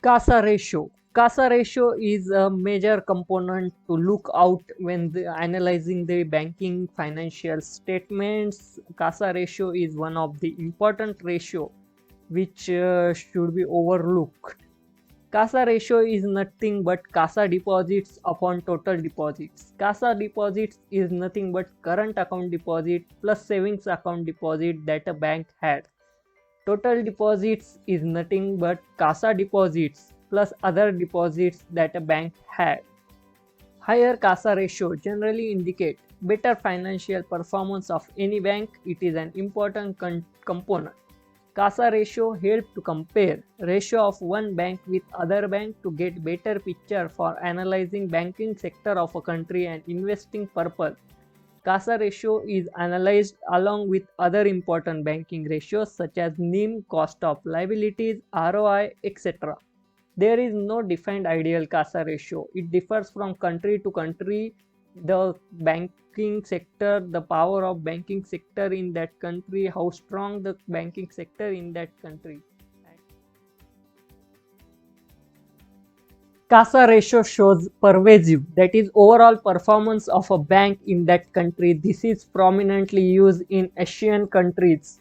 CASA ratio. CASA ratio is a major component to look out when analyzing the banking financial statements. CASA ratio is one of the important ratio which should be overlooked. CASA ratio is nothing but CASA deposits upon total deposits. CASA deposits is nothing but current account deposit plus savings account deposit that a bank had. Total deposits is nothing but CASA deposits plus other deposits that a bank had. Higher CASA ratio generally indicate better financial performance of any bank. It is an important component. CASA ratio help to compare ratio of one bank with other bank to get better picture for analyzing banking sector of a country and investing purpose. CASA ratio is analyzed along with other important banking ratios such as NIM, cost of liabilities, ROI, etc. There is no defined ideal CASA ratio. It differs from country to country. The banking sector, the power of banking sector in that country, how strong the banking sector in that country. CASA ratio shows pervasive, that is overall performance of a bank in that country. This is prominently used in Asian countries.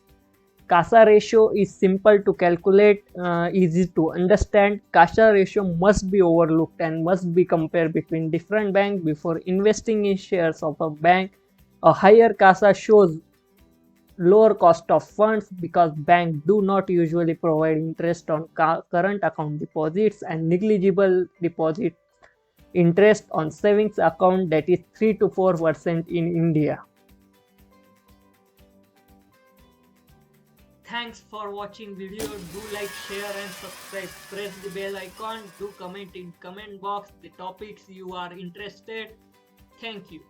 CASA ratio is simple to calculate, easy to understand. CASA ratio must be overlooked and must be compared between different banks before investing in shares of a bank. A higher CASA shows lower cost of funds because banks do not usually provide interest on current account deposits and negligible deposit interest on savings account, that is 3 to 4% in India. Thanks for watching video. Do like, share and subscribe. Press the bell icon. Do comment in comment box the topics you are interested. Thank you.